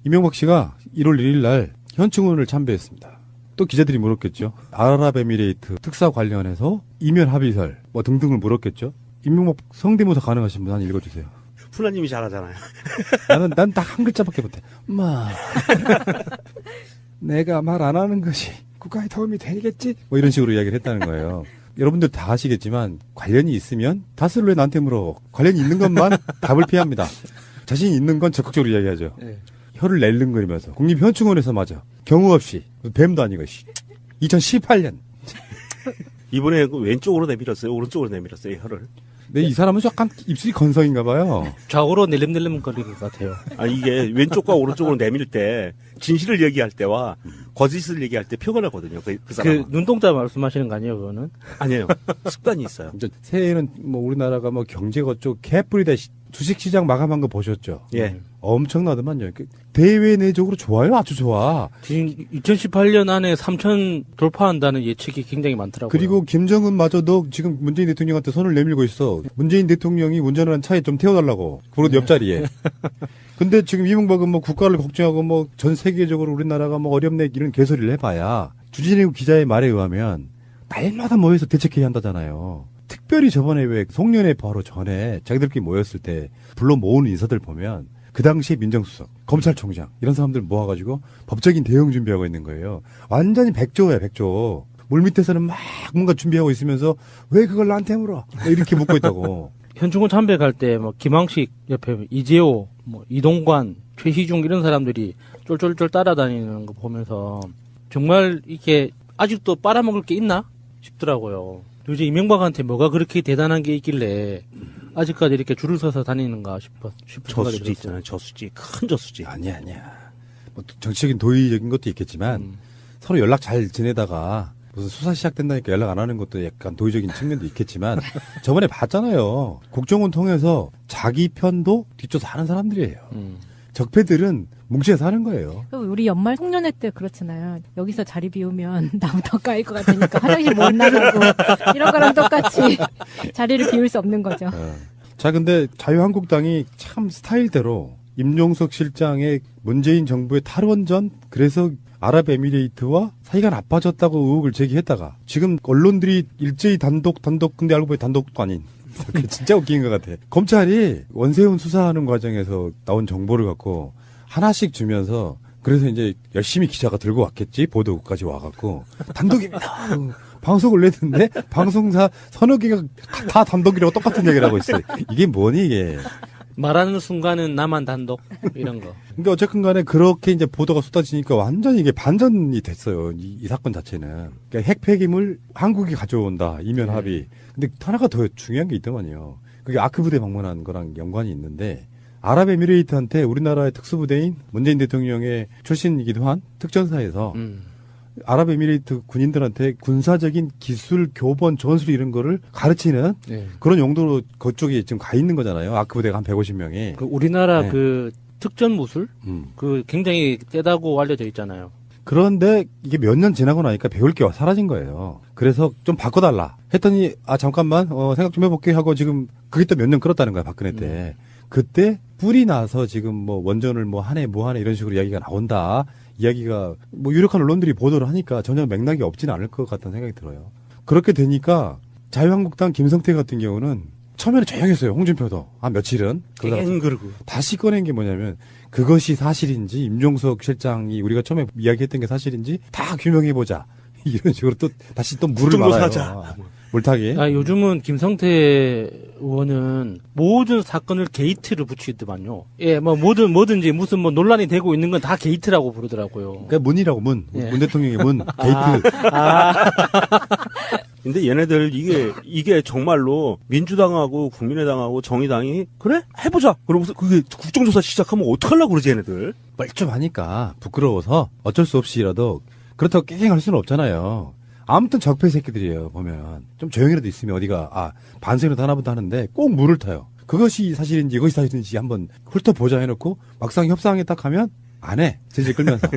이명박 씨가 1월 1일 날 현충원을 참배했습니다. 또 기자들이 물었겠죠. 아랍에미레이트 특사 관련해서 이면 합의설 뭐 등등을 물었겠죠. 이명박 성대모사 가능하신 분 한 읽어주세요. 푸나님이 잘하잖아요. 난 딱 한 글자밖에 못해. 내가 말 안 하는 것이 국가에 도움이 되겠지? 뭐 이런 식으로 이야기를 했다는 거예요. 여러분들 다 아시겠지만 관련이 있으면 다스를 왜 나한테 물어. 관련이 있는 것만 답을 피합니다. 자신이 있는 건 적극적으로 이야기하죠. 네. 혀를 낼름거리면서 국립현충원에서 맞아. 경우 없이 뱀도 아니고 2018년 이번에 왼쪽으로 내밀었어요? 오른쪽으로 내밀었어요? 혀를? 근데 이 사람은 약간 입술이 건성인가 봐요. 좌우로 내림내림거리는 것 같아요. 아니 이게 왼쪽과 오른쪽으로 내밀 때 진실을 얘기할 때와 거짓을 얘기할 때 표가 나거든요. 그 사람은. 그 눈동자 말씀하시는 거 아니에요, 그거는? 아니에요. 습관이 있어요. 이제 새해에는 뭐 우리나라가 뭐 경제가 쪽 개뿔이다 주식시장 마감한 거 보셨죠? 예. 엄청나더만요. 대외 내적으로 좋아요, 아주 좋아. 지금 2018년 안에 3천 돌파한다는 예측이 굉장히 많더라고요. 그리고 김정은마저도 지금 문재인 대통령한테 손을 내밀고 있어. 문재인 대통령이 운전을 한 차에 좀 태워달라고. 그런 옆자리에. 근데 지금 이명박은 뭐 국가를 걱정하고 뭐 전 세계적으로 우리나라가 뭐 어렵네 이런 개소리를 해봐야 주진우 기자의 말에 의하면 날마다 모여서 대책회의 한다잖아요. 특별히 저번에 왜 송년회 바로 전에 자기들끼리 모였을 때 불러 모으는 인사들 보면 그 당시에 민정수석, 검찰총장 이런 사람들 모아가지고 법적인 대응 준비하고 있는 거예요. 완전히 백조예요, 백조. 물밑에서는 막 뭔가 준비하고 있으면서 왜 그걸 나한테 물어? 이렇게 묻고 있다고. 현충원 참배 갈 때 뭐 김황식 옆에 이재호, 뭐 이동관, 최희중 이런 사람들이 쫄쫄쫄 따라다니는 거 보면서 정말 이게 아직도 빨아먹을 게 있나 싶더라고요. 도대체 이명박한테 뭐가 그렇게 대단한 게 있길래 아직까지 이렇게 줄을 서서 다니는가 싶은 생각이 저수지 들었어요. 있잖아요. 저수지. 큰 저수지. 아니야. 뭐 정치적인 도의적인 것도 있겠지만 서로 연락 잘 지내다가 무슨 수사 시작된다니까 연락 안 하는 것도 약간 도의적인 측면도 있겠지만 저번에 봤잖아요. 국정원 통해서 자기 편도 뒤쫓아 하는 사람들이에요. 적폐들은 뭉치에서 하는 거예요. 우리 연말 송년회 때 그렇잖아요. 여기서 자리 비우면 나부터 까일 것 같으니까 화장실 못 나가고 이런 거랑 똑같이 자리를 비울 수 없는 거죠. 자, 근데 자유한국당이 참 스타일대로 임종석 실장의 문재인 정부의 탈원전 그래서 아랍에미레이트와 사이가 나빠졌다고 의혹을 제기했다가 지금 언론들이 일제히 단독 근데 알고 보니 단독도 아닌 그게 진짜 웃긴 것 같아. 검찰이 원세훈 수사하는 과정에서 나온 정보를 갖고 하나씩 주면서 그래서 이제 열심히 기자가 들고 왔겠지. 보도국까지 와갖고 단독입니다. 방송을 냈는데 방송사 서너 개가 다 단독이라고 똑같은 얘기를 하고 있어요. 이게 뭐니 이게. 말하는 순간은 나만 단독 이런 거. 근데 어쨌든 간에 그렇게 이제 보도가 쏟아지니까 완전히 이게 반전이 됐어요. 이 사건 자체는. 그러니까 핵 폐기물 한국이 가져온다. 이면 합의. 근데 하나가 더 중요한 게 있더만요. 그게 아크부대 방문한 거랑 연관이 있는데 아랍에미레이트한테 우리나라의 특수부대인 문재인 대통령의 출신이기도 한 특전사에서 아랍에미레이트 군인들한테 군사적인 기술, 교본, 전술 이런 거를 가르치는 그런 용도로 그쪽에 지금 가 있는 거잖아요. 아크부대가 한 150명이. 그 우리나라 그 특전 무술? 그 굉장히 세다고 알려져 있잖아요. 그런데 이게 몇 년 지나고 나니까 배울 게 사라진 거예요. 그래서 좀 바꿔달라 했더니 잠깐만 생각 좀 해볼게 하고 지금 그게 또 몇 년 끌었다는 거야 박근혜 때. 그때 뿔이 나서 지금 뭐 원전을 뭐 한 해 뭐 하네 이런 식으로 이야기가 나온다. 이야기가 뭐 유력한 언론들이 보도를 하니까 전혀 맥락이 없지는 않을 것 같다는 생각이 들어요. 그렇게 되니까 자유한국당 김성태 같은 경우는 처음에는 조용했어요. 홍준표도 한 며칠은. 그러고 다시 꺼낸 게 뭐냐면 그것이 사실인지 임종석 실장이 우리가 처음에 이야기했던 게 사실인지 다 규명해보자. 이런 식으로 또 다시 또 물을 말아요. 물타기. 요즘은 김성태 의원은 모든 사건을 게이트를 붙이더만요. 예, 뭐 뭐든지 무슨 뭐 논란이 되고 있는 건 다 게이트라고 부르더라고요. 그러니까 문이라고 문. 문 대통령의 문. 게이트. 근데 얘네들 이게 정말로 민주당하고 국민의당하고 정의당이 그래? 해보자. 그러고서 그게 국정조사 시작하면 어떡하려고 그러지 얘네들. 뻘쭘하니까 부끄러워서 어쩔 수 없이라도 그렇다고 깽깽할 수는 없잖아요. 아무튼 적폐 새끼들이에요. 보면 좀 조용히라도 있으면 어디가 반성이라도 하나부터 하는데 꼭 물을 타요. 그것이 사실인지 이것이 사실인지 한번 훑어보자 해놓고 막상 협상에 딱 하면 안 해. 질질 끌면서.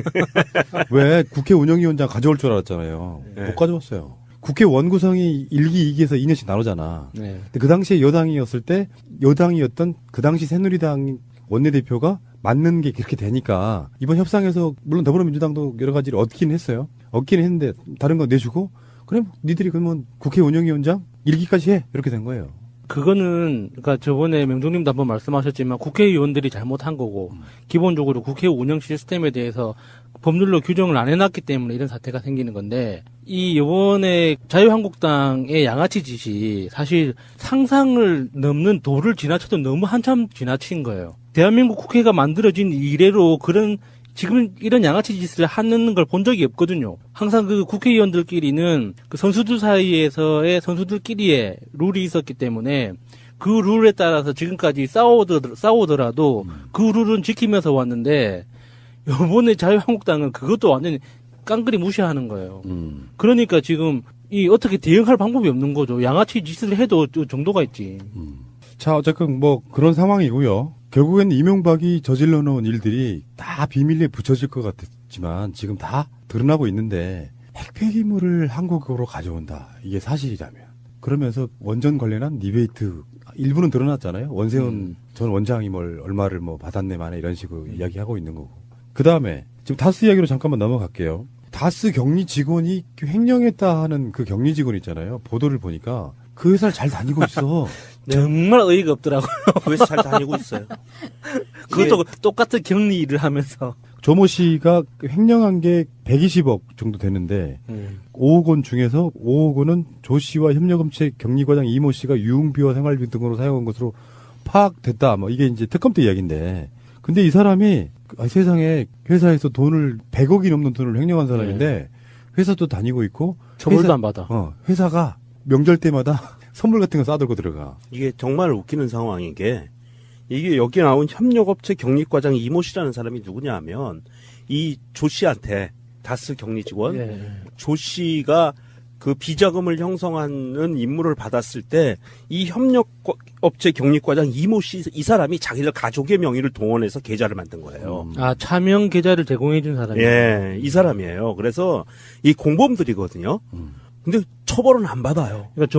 왜 국회 운영위원장 가져올 줄 알았잖아요. 못 가져왔어요. 국회 원구성이 1기, 2기에서 2년씩 나누잖아. 근데 그 당시에 여당이었을 때 여당이었던 그 당시 새누리당 원내대표가 맞는 게 그렇게 되니까 이번 협상에서 물론 더불어민주당도 여러 가지를 얻긴 했어요. 얻긴 했는데 다른 거 내주고 그럼 니들이 그러면 국회 운영위원장 1기까지 해 이렇게 된 거예요. 그거는 그러니까 저번에 명동님도 한번 말씀하셨지만 국회의원들이 잘못한 거고 기본적으로 국회 운영 시스템에 대해서 법률로 규정을 안 해놨기 때문에 이런 사태가 생기는 건데 이 이번에 자유한국당의 양아치 짓이 사실 상상을 넘는 도를 지나쳐도 너무 한참 지나친 거예요. 대한민국 국회가 만들어진 이래로 그런 지금 이런 양아치 짓을 하는 걸 본 적이 없거든요. 항상 그 국회의원들끼리는 그 선수들 사이에서의 선수들끼리의 룰이 있었기 때문에 그 룰에 따라서 지금까지 싸우더라도 그 룰은 지키면서 왔는데 이번에 자유한국당은 그것도 완전히 깡그리 무시하는 거예요. 그러니까 지금 이 어떻게 대응할 방법이 없는 거죠. 양아치 짓을 해도 정도가 있지. 자, 어쨌든 뭐 그런 상황이고요. 결국엔 이명박이 저질러 놓은 일들이 다 비밀리에 붙여질 것 같았지만 지금 다 드러나고 있는데 핵폐기물을 한국으로 가져온다. 이게 사실이라면. 그러면서 원전 관련한 리베이트 일부는 드러났잖아요. 원세훈 전 원장이 얼마를 받았네 마네 이런 식으로 이야기하고 있는 거고. 그 다음에 지금 다스 이야기로 잠깐만 넘어갈게요. 다스 격리 직원이 횡령했다 하는 그 격리 직원 있잖아요. 보도를 보니까 그 회사를 잘 다니고 있어. 정말 어이가 없더라고요. 그래서 잘 다니고 있어요. 그것도 똑같은 격리 일을 하면서. 조모 씨가 횡령한 게 120억 정도 되는데 5억 원 중에서 5억 원은 조 씨와 협력업체 격리과장 이모 씨가 유흥비와 생활비 등으로 사용한 것으로 파악됐다. 이게 이제 특검 때 이야기인데. 근데 이 사람이 세상에 회사에서 돈을 100억이 넘는 돈을 횡령한 사람인데 회사도 다니고 있고 처벌도 안 받아. 회사가 명절 때마다 선물 같은 거 싸들고 들어가. 이게 정말 웃기는 상황인 게 이게 여기 나온 협력업체 격리과장 이모 씨라는 사람이 누구냐 하면 이 조 씨한테 다스 격리 직원 조 씨가 그 비자금을 형성하는 임무를 받았을 때 이 협력업체 격리과장 이모 씨 이 사람이 자기들 가족의 명의를 동원해서 계좌를 만든 거예요. 아, 차명 계좌를 제공해 준 사람이에요. 예, 이 사람이에요. 그래서 이 공범들이거든요. 근데 처벌은 안 받아요. 그러니까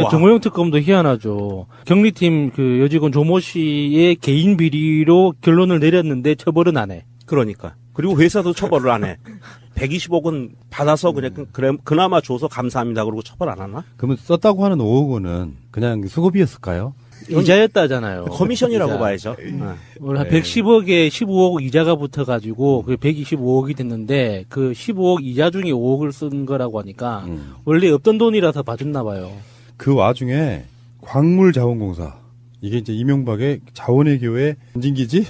정호영 특검도 희한하죠. 격리팀 그 여직원 조모 씨의 개인 비리로 결론을 내렸는데 처벌은 안 해. 그러니까. 그리고 회사도 처벌을 안 해. 120억은 받아서 그나마 줘서 감사합니다. 그러고 처벌 안 하나? 그러면 썼다고 하는 5억 원은 그냥 수고비였을까요? 이자였다잖아요. 커미션이라고 이자. 봐야죠. 원래 한 110억에 15억 이자가 붙어가지고 그 125억이 됐는데 그 15억 이자 중에 5억을 쓴 거라고 하니까 원래 없던 돈이라서 봐줬나 봐요. 그 와중에 광물자원공사 이게 이제 이명박의 자원외교의 전진기지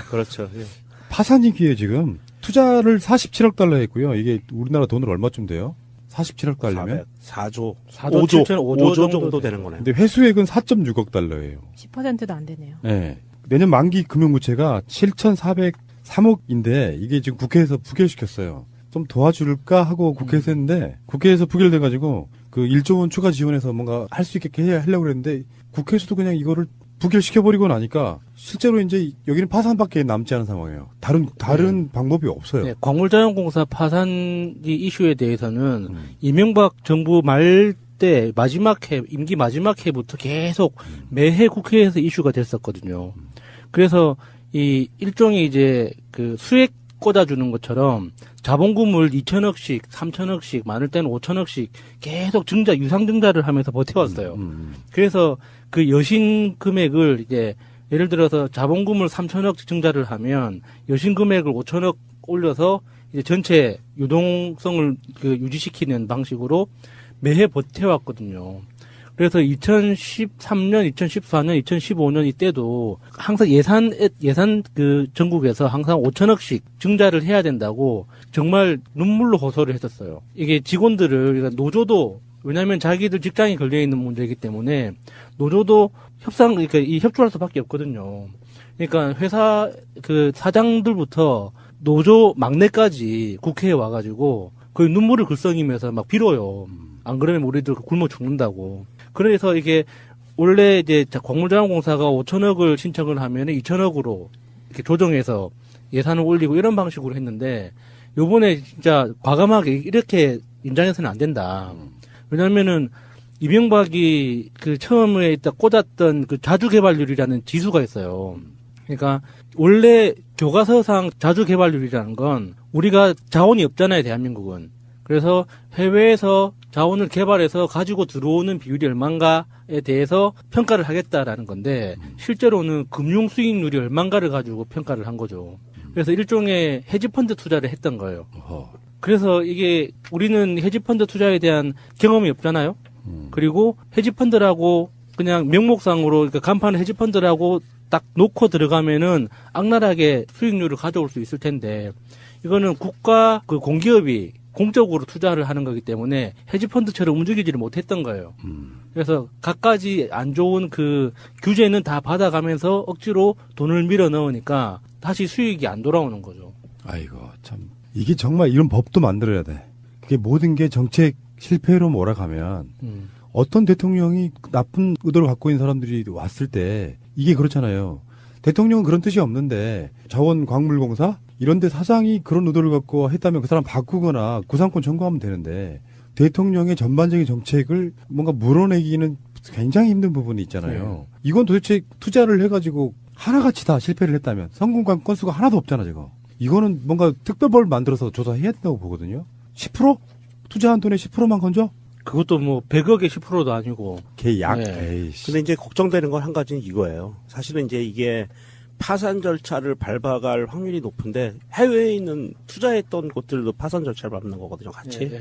그렇죠. 예. 파산인 기회 지금 투자를 47억 달러 했고요. 이게 우리나라 돈으로 얼마쯤 돼요? 47억 달러면 4조, 4조 5조 정도 되는 거네요. 근데 회수액은 4.6억 달러예요. 10%도 안 되네요. 네. 내년 만기 금융부채가 7,403억인데 이게 지금 국회에서 부결시켰어요. 좀 도와줄까 하고 국회에서 했는데 국회에서 부결돼가지고 그 1조 원 추가 지원해서 뭔가 할 수 있게 하려고 그랬는데 국회에서도 그냥 이거를 부결시켜버리고 나니까 실제로 이제 여기는 파산밖에 남지 않은 상황이에요. 다른 방법이 없어요. 네, 광물자원공사 파산 이슈에 대해서는 이명박 정부 말 때 임기 마지막 해부터 계속 매해 국회에서 이슈가 됐었거든요. 그래서 이 일종의 이제 그 수액 꽂아주는 것처럼 자본금을 2천억씩, 3천억씩, 많을 때는 5천억씩 계속 유상증자를 하면서 버텨왔어요. 그래서 그 여신 금액을 이제 예를 들어서 자본금을 3천억 증자를 하면 여신 금액을 5천억 올려서 이제 전체 유동성을 유지시키는 방식으로 매해 버텨왔거든요. 그래서 2013년, 2014년, 2015년 이때도 항상 예산 전국에서 항상 5천억씩 증자를 해야 된다고 정말 눈물로 호소를 했었어요. 이게 직원들을, 그러니까 노조도, 왜냐면 자기들 직장이 걸려있는 문제이기 때문에 노조도 그러니까 협조할 수밖에 없거든요. 그러니까 회사 사장들부터 노조 막내까지 국회에 와가지고 거의 눈물을 글썽이면서 막 빌어요. 안 그러면 우리들 굶어 죽는다고. 그래서 이게 원래 이제 광물자원공사가 5천억을 신청을 하면 2천억으로 이렇게 조정해서 예산을 올리고 이런 방식으로 했는데 요번에 진짜 과감하게 이렇게 인정해서는 안 된다. 왜냐면은 이명박이 처음에 꽂았던 그 자주개발률이라는 지수가 있어요. 그러니까 원래 교과서상 자주 개발률이라는 건 우리가 자원이 없잖아요, 대한민국은. 그래서 해외에서 자원을 개발해서 가지고 들어오는 비율이 얼만가에 대해서 평가를 하겠다라는 건데 실제로는 금융 수익률이 얼만가를 가지고 평가를 한 거죠. 그래서 일종의 헤지펀드 투자를 했던 거예요. 그래서 이게 우리는 헤지펀드 투자에 대한 경험이 없잖아요. 그리고 헤지펀드라고 그냥 명목상으로 그러니까 간판 헤지펀드라고 딱 놓고 들어가면은 악랄하게 수익률을 가져올 수 있을 텐데 이거는 국가 그 공기업이 공적으로 투자를 하는 거기 때문에 헤지펀드처럼 움직이지를 못했던 거예요. 그래서 갖가지 안 좋은 그 규제는 다 받아가면서 억지로 돈을 밀어 넣으니까 다시 수익이 안 돌아오는 거죠. 아이고 참 이게 정말 이런 법도 만들어야 돼. 그게 모든 게 정책 실패로 몰아가면 어떤 대통령이 나쁜 의도를 갖고 있는 사람들이 왔을 때 이게 그렇잖아요. 대통령은 그런 뜻이 없는데 자원광물공사 이런 데 사장이 그런 의도를 갖고 했다면 그 사람 바꾸거나 구상권 청구하면 되는데 대통령의 전반적인 정책을 뭔가 물어내기는 굉장히 힘든 부분이 있잖아요. 이건 도대체 투자를 해가지고 하나같이 다 실패를 했다면 성공 건수가 하나도 없잖아 지금. 이거는 뭔가 특별법을 만들어서 조사해야 된다고 보거든요. 10%? 투자한 돈의 10%만 건져? 그것도 뭐 100억의 10%도 아니고. 개약. 네. 근데 이제 걱정되는 건 한 가지는 이거예요. 사실은 이제 이게 파산 절차를 밟아갈 확률이 높은데 해외에 있는 투자했던 곳들도 파산 절차를 밟는 거거든요, 같이.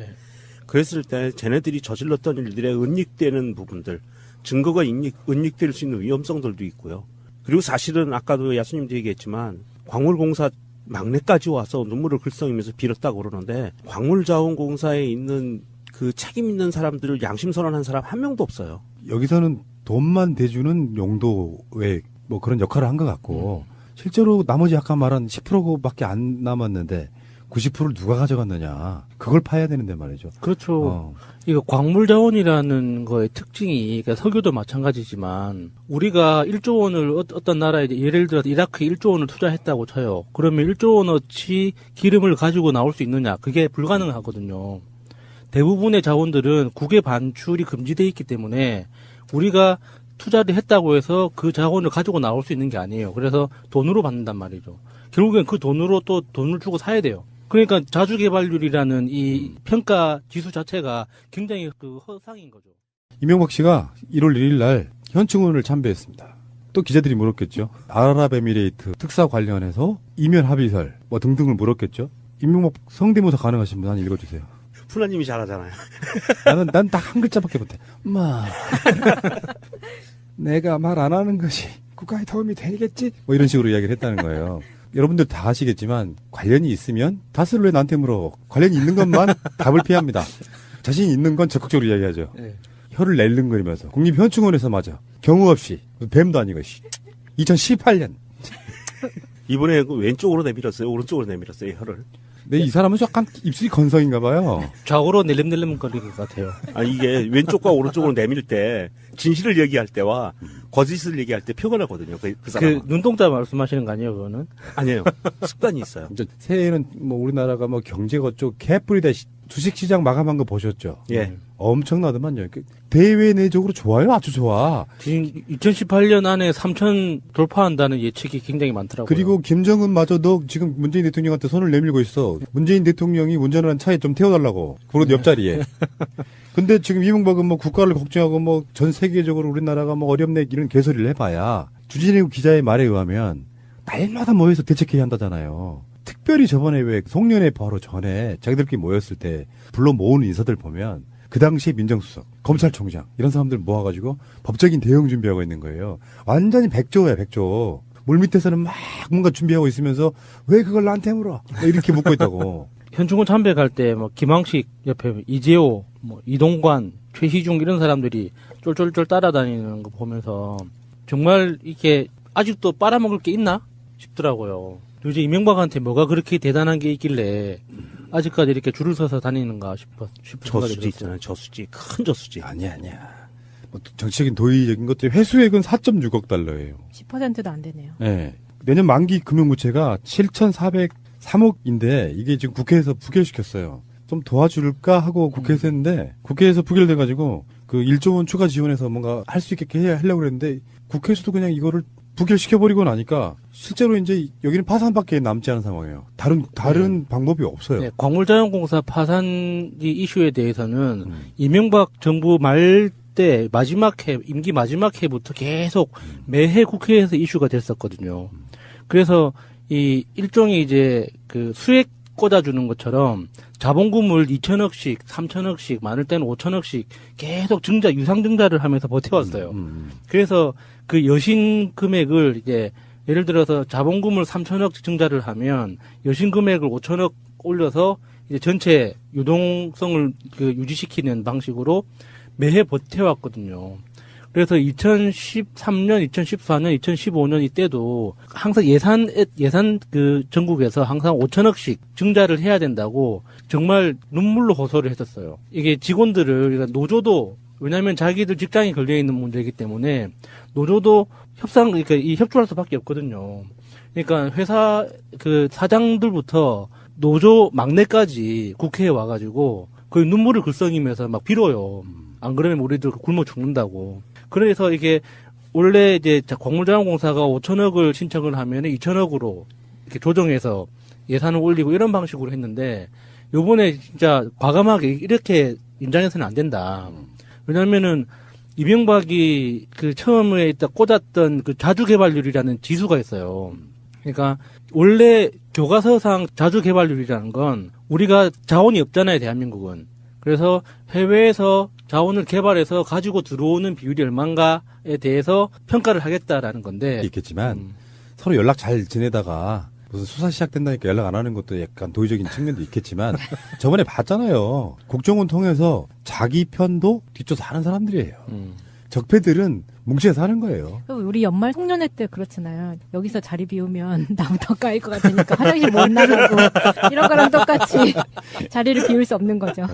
그랬을 때 쟤네들이 저질렀던 일들에 은닉되는 부분들, 증거가 은닉될 수 있는 위험성들도 있고요. 그리고 사실은 아까도 야수님도 얘기했지만 광물공사 막내까지 와서 눈물을 글썽이면서 빌었다고 그러는데 광물자원공사에 있는 그 책임 있는 사람들을 양심선언한 사람 한 명도 없어요. 여기서는 돈만 대주는 용도의 뭐 그런 역할을 한 것 같고 실제로 나머지 아까 말한 10%밖에 안 남았는데 90%를 누가 가져갔느냐 그걸 파야 되는데 말이죠. 그렇죠. 이거 광물자원이라는 거의 특징이 그러니까 석유도 마찬가지지만 우리가 1조 원을 어떤 나라에 예를 들어서 이라크에 1조 원을 투자했다고 쳐요. 그러면 1조 원어치 기름을 가지고 나올 수 있느냐 그게 불가능하거든요. 대부분의 자원들은 국외 반출이 금지돼 있기 때문에 우리가 투자를 했다고 해서 그 자원을 가지고 나올 수 있는 게 아니에요. 그래서 돈으로 받는단 말이죠. 결국엔 그 돈으로 또 돈을 주고 사야 돼요. 그러니까 자주개발률이라는 이 평가 지수 자체가 굉장히 그 허상인 거죠. 이명박 씨가 1월 1일 날 현충원을 참배했습니다. 또 기자들이 물었겠죠. 아랍에미레이트 특사 관련해서 이면 합의설 뭐 등등을 물었겠죠. 이명박 성대모사 가능하신 분 한 읽어주세요. 푸나님이 잘하잖아요. 난 딱 한 글자밖에 못해. 내가 말 안 하는 것이 국가에 도움이 되겠지? 뭐 이런 식으로 이야기를 했다는 거예요. 여러분들 다 아시겠지만 관련이 있으면 다스를 왜 나한테 물어. 관련이 있는 것만 답을 피합니다. 자신 있는 건 적극적으로 이야기하죠. 네. 혀를 낼름거리면서 국립현충원에서 맞아. 경우 없이 뱀도 아니고 2018년. 이번에 그 왼쪽으로 내밀었어요. 오른쪽으로 내밀었어요. 혀를. 근데 이 사람은 약간 입술이 건성인가 봐요. 좌우로 낼름낼름거리는 것 같아요. 아 이게 왼쪽과 오른쪽으로 내밀 때 진실을 얘기할 때와 거짓을 얘기할 때 표가 나거든요. 그 사람은. 그 눈동자 말씀하시는 거 아니에요, 그거는? 아니에요. 습관이 있어요. 이제 새해에는 뭐 우리나라가 뭐 경제가 어쩌고 개뿌리다 주식시장 마감한 거 보셨죠? 예. 엄청나더만요. 대외 내적으로 좋아요, 아주 좋아. 지금 2018년 안에 3천 돌파한다는 예측이 굉장히 많더라고요. 그리고 김정은마저도 지금 문재인 대통령한테 손을 내밀고 있어. 문재인 대통령이 운전을 한 차에 좀 태워달라고. 그리고 옆자리에. 근데 지금 이명박은 뭐 국가를 걱정하고 뭐 전 세계적으로 우리나라가 뭐 어렵네 이런 개소리를 해봐야 주진우 기자의 말에 의하면 날마다 모여서 대책회의 한다잖아요. 특별히 저번에 왜 송년회 바로 전에 자기들끼리 모였을 때 불러 모은 인사들 보면 그 당시에 민정수석, 검찰총장 이런 사람들 모아가지고 법적인 대응 준비하고 있는 거예요. 완전히 백조야 백조. 물밑에서는 막 뭔가 준비하고 있으면서 왜 그걸 나한테 물어? 이렇게 묻고 있다고. 현충원 참배 갈 때 뭐 김황식 옆에 이재호, 뭐 이동관, 최시중 이런 사람들이 쫄쫄쫄 따라다니는 거 보면서 정말 이게 아직도 빨아먹을 게 있나 싶더라고요. 요즘 이명박한테 뭐가 그렇게 대단한 게 있길래 아직까지 이렇게 줄을 서서 다니는가 싶은 생각이 저수지 들었어요. 있잖아요. 저수지. 큰 저수지. 아니야. 뭐 정치적인 도의적인 것들 회수액은 4.6억 달러예요. 10%도 안 되네요. 네. 내년 만기 금융부채가 7,403억인데 이게 지금 국회에서 부결시켰어요. 좀 도와줄까 하고 국회에서 했는데 국회에서 부결돼가지고 그 1조 원 추가 지원해서 뭔가 할 수 있게 하려고 그랬는데 국회에서도 그냥 이거를 부결시켜버리고 나니까 실제로 이제 여기는 파산밖에 남지 않은 상황이에요. 다른 방법이 없어요. 네, 광물자원공사 파산 이슈에 대해서는 이명박 정부 말 때 임기 마지막 해부터 계속 매해 국회에서 이슈가 됐었거든요. 그래서 이 일종의 이제 그 수액 꽂아주는 것처럼 자본금을 2천억씩, 3천억씩, 많을 때는 5천억씩 계속 유상 증자를 하면서 버텨왔어요. 그래서 그 여신 금액을 이제 예를 들어서 자본금을 3천억 증자를 하면 여신 금액을 5천억 올려서 이제 전체 유동성을 유지시키는 방식으로 매해 버텨왔거든요. 그래서 2013년, 2014년, 2015년 이때도 항상 예산 전국에서 항상 5천억씩 증자를 해야 된다고 정말 눈물로 호소를 했었어요. 이게 직원들을, 그러니까 노조도, 왜냐하면 자기들 직장에 걸려있는 문제이기 때문에 노조도 그러니까 협조할 수밖에 없거든요. 그러니까 회사 사장들부터 노조 막내까지 국회에 와가지고 거의 눈물을 글썽이면서 막 빌어요. 안 그러면 우리들 굶어 죽는다고. 그래서 이게 원래 이제 광물자원공사가 5천억을 신청을 하면 2천억으로 이렇게 조정해서 예산을 올리고 이런 방식으로 했는데 요번에 진짜 과감하게 이렇게 인장해서는 안 된다. 왜냐면은 이명박이 처음에 꽂았던 자주개발률이라는 지수가 있어요. 그러니까 원래 교과서상 자주개발률이라는 건 우리가 자원이 없잖아요, 대한민국은. 그래서 해외에서 자원을 개발해서 가지고 들어오는 비율이 얼마인가에 대해서 평가를 하겠다라는 건데. 있겠지만 서로 연락 잘 지내다가 무슨 수사 시작된다니까 연락 안 하는 것도 약간 도의적인 측면도 있겠지만 저번에 봤잖아요. 국정원 통해서 자기 편도 뒷조사 하는 사람들이에요. 적폐들은 뭉치에서 하는 거예요. 우리 연말 송년회 때 그렇잖아요. 여기서 자리 비우면 나부터 까일 것 같으니까 화장실 못 나가고 이런 거랑 똑같이 자리를 비울 수 없는 거죠.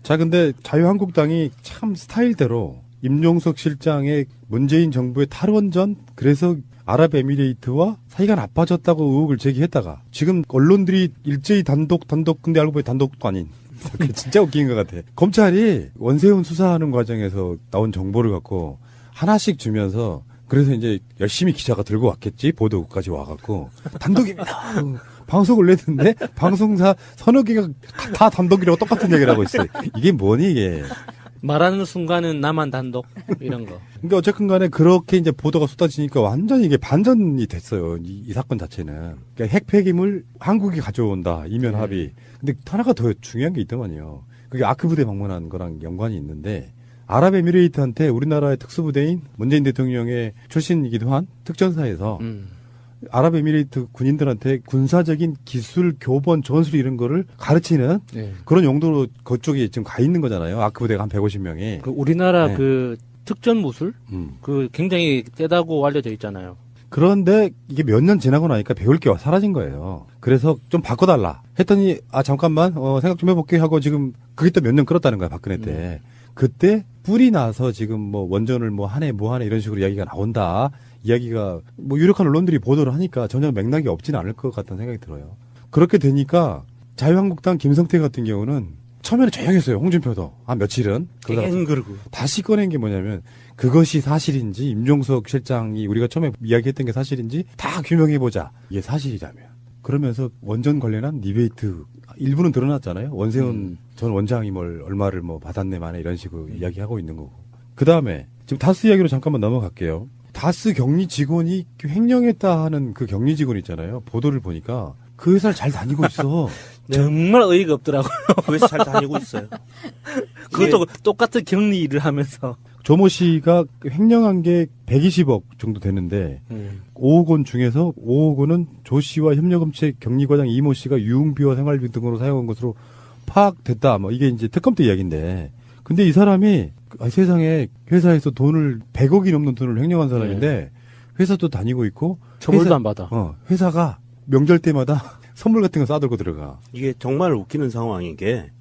자, 근데 자유한국당이 참 스타일대로 임종석 실장의 문재인 정부의 탈원전, 그래서 아랍에미레이트와 사이가 나빠졌다고 의혹을 제기했다가 지금 언론들이 일제히 단독 근데 알고 보니 단독도 아닌 그게 진짜 웃긴 것 같아. 검찰이 원세훈 수사하는 과정에서 나온 정보를 갖고 하나씩 주면서 그래서 이제 열심히 기자가 들고 왔겠지. 보도국까지 와갖고 단독입니다. 방송을 냈는데 방송사 서너 개가 다 단독이라고 똑같은 얘기를 하고 있어요. 이게 뭐니 이게. 말하는 순간은 나만 단독 이런 거. 그러니까 어쨌든 간에 그렇게 이제 보도가 쏟아지니까 완전히 이게 반전이 됐어요. 이 사건 자체는. 그러니까 핵 폐기물 한국이 가져온다. 이면 합의. 근데 하나가 더 중요한 게 있더만요. 그게 아크부대 방문한 거랑 연관이 있는데 아랍에미레이트한테 우리나라의 특수부대인 문재인 대통령의 출신이기도 한 특전사에서 아랍에미레이트 군인들한테 군사적인 기술, 교본, 전술 이런 거를 가르치는 그런 용도로 그쪽에 지금 가 있는 거잖아요. 아크부대가 한 150명이. 우리나라 특전 무술? 굉장히 세다고 알려져 있잖아요. 그런데 이게 몇 년 지나고 나니까 배울 게 사라진 거예요. 그래서 좀 바꿔달라 했더니 잠깐만 생각 좀 해볼게 하고 지금 그게 또 몇 년 끌었다는 거야, 박근혜 때. 그때 뿔이 나서 지금 뭐 원전을 한 해 이런 식으로 이야기가 나온다. 이야기가 유력한 언론들이 보도를 하니까 전혀 맥락이 없지는 않을 것 같다는 생각이 들어요. 그렇게 되니까 자유한국당 김성태 같은 경우는 처음에는 조용했어요. 홍준표도 한 며칠은. 그러고 다시 꺼낸 게 뭐냐면 그것이 사실인지 임종석 실장이 우리가 처음에 이야기했던 게 사실인지 다 규명해보자. 이게 사실이라면. 그러면서 원전 관련한 리베이트 일부는 드러났잖아요. 원세훈 전 원장이 얼마를 받았네 만에 이런 식으로 이야기하고 있는 거고. 그 다음에 지금 다스 이야기로 잠깐만 넘어갈게요. 다스 격리 직원이 횡령했다 하는 그 격리 직원 있잖아요. 보도를 보니까 그 회사를 잘 다니고 있어. 정말 어이가 없더라고요. 그 회사 잘 다니고 있어요. 그것도 똑같은 격리 일을 하면서. 조모 씨가 횡령한 게 120억 정도 되는데 5억 원 중에서 5억 원은 조 씨와 협력업체 격리과장 이모 씨가 유흥비와 생활비 등으로 사용한 것으로 파악됐다. 이게 이제 특검 때 이야기인데. 근데 이 사람이 세상에 회사에서 돈을 100억이 넘는 돈을 횡령한 사람인데 회사도 다니고 있고 처벌도 안 받아. 회사가 명절 때마다 선물 같은 거 싸들고 들어가. 이게 정말 웃기는 상황인 게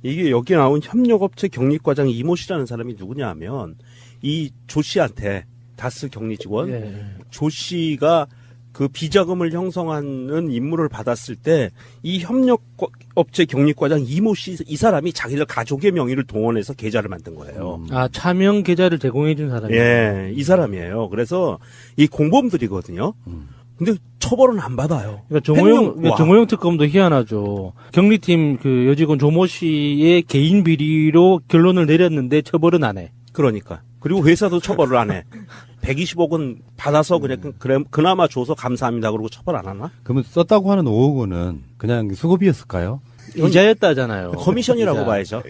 이게 여기 나온 협력업체 격리과장 이모 씨라는 사람이 누구냐 하면 이 조 씨한테 다스 격리 직원 조 씨가 그 비자금을 형성하는 임무를 받았을 때 이 협력업체 경리과장 이모 씨 이 사람이 자기들 가족의 명의를 동원해서 계좌를 만든 거예요. 아, 차명 계좌를 제공해 준 사람이. 예, 이 사람이에요. 그래서 이 공범들이거든요. 근데 처벌은 안 받아요. 그러니까 와. 정호영 특검도 희한하죠. 경리팀 그 여직원 조모 씨의 개인 비리로 결론을 내렸는데 처벌은 안 해. 그러니까. 그리고 회사도 처벌을 안 해. 120억은 받아서 그래, 그나마 줘서 감사합니다. 그러고 처벌 안 하나? 그러면 썼다고 하는 5억 원은 그냥 수고비였을까요? 이자였다잖아요. 커미션이라고 이자. 봐야죠.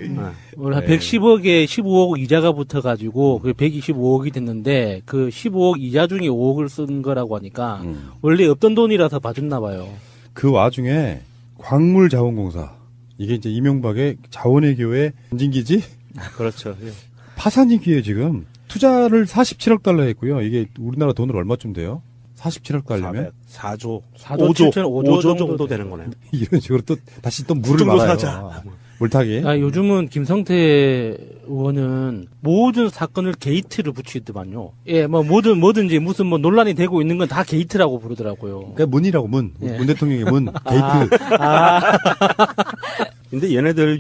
오늘 한 110억에 15억 이자가 붙어가지고 그게 125억이 됐는데 그 15억 이자 중에 5억을 쓴 거라고 하니까 원래 없던 돈이라서 봐줬나 봐요. 그 와중에 광물자원공사 이게 이제 이명박의 자원외교의 전진기지 그렇죠. 예. 파산이기에 지금 투자를 47억 달러 했고요. 이게 우리나라 돈으로 얼마쯤 돼요? 47억 달러면 4조, 4조 5조 정도 되는 거네요. 이런 식으로 또 다시 또 그 물을 정도 말아요. 사자. 물타기. 아, 요즘은 김성태 의원은 모든 사건을 게이트를 붙이더만요. 예, 뭐 뭐든지 무슨 뭐 논란이 되고 있는 건 다 게이트라고 부르더라고요. 그러니까 문이라고 문. 예. 문 대통령의 문. 게이트. 근데 얘네들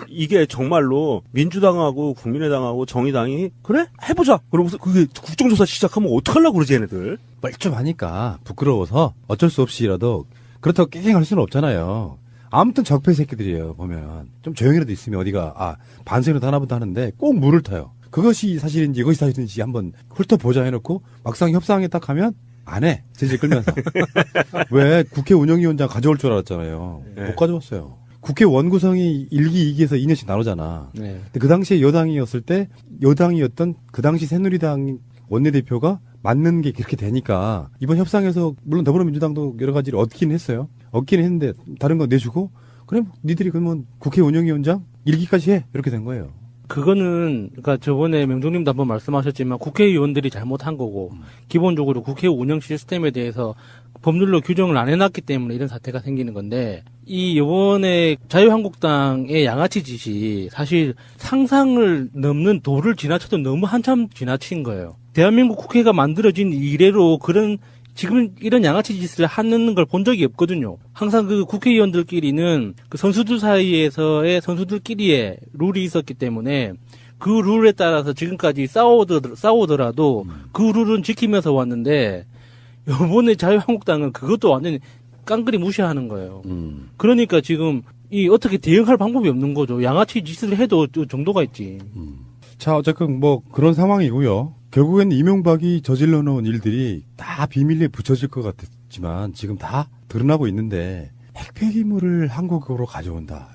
이게 정말로 민주당하고 국민의당하고 정의당이 그래? 해보자. 그러고서 그게 국정조사 시작하면 어떡하려고 그러지 얘네들. 뻘쭘하니까 부끄러워서 어쩔 수 없이라도 그렇다고 깽깽할 수는 없잖아요. 아무튼 적폐 새끼들이에요. 보면 좀 조용히라도 있으면 어디가 반성이라도 하나보다 하는데 꼭 물을 타요. 그것이 사실인지 이것이 사실인지 한번 훑어보자 해놓고 막상 협상에 딱 하면 안 해. 질질 끌면서. 왜 국회 운영위원장 가져올 줄 알았잖아요. 네. 못 가져왔어요. 국회 원구성이 1기, 2기에서 2년씩 나누잖아. 네. 근데 그 당시에 여당이었을 때 여당이었던 그 당시 새누리당 원내대표가 맞는 게 그렇게 되니까 이번 협상에서 물론 더불어민주당도 여러 가지를 얻긴 했어요. 얻긴 했는데 다른 거 내주고 그래 니들이 그러면 국회 운영위원장 1기까지 해 이렇게 된 거예요. 그거는 그러니까 저번에 명종님도 한번 말씀하셨지만 국회의원들이 잘못한 거고 기본적으로 국회 운영 시스템에 대해서 법률로 규정을 안 해놨기 때문에 이런 사태가 생기는 건데 이 이번에 자유한국당의 양아치 짓이 사실 상상을 넘는 도를 지나쳐도 너무 한참 지나친 거예요. 대한민국 국회가 만들어진 이래로 그런 지금 이런 양아치 짓을 하는 걸 본 적이 없거든요. 항상 그 국회의원들끼리는 그 선수들 사이에서의 선수들끼리의 룰이 있었기 때문에 그 룰에 따라서 지금까지 싸우더라도 그 룰은 지키면서 왔는데 이번에 자유한국당은 그것도 완전히 깡그리 무시하는 거예요. 그러니까 지금 이 어떻게 대응할 방법이 없는 거죠. 양아치 짓을 해도 정도가 있지. 자 어쨌든 뭐 그런 상황이고요. 결국엔 이명박이 저질러 놓은 일들이 다 비밀리에 붙여질 것 같았지만 지금 다 드러나고 있는데 핵폐기물을 한국으로 가져온다.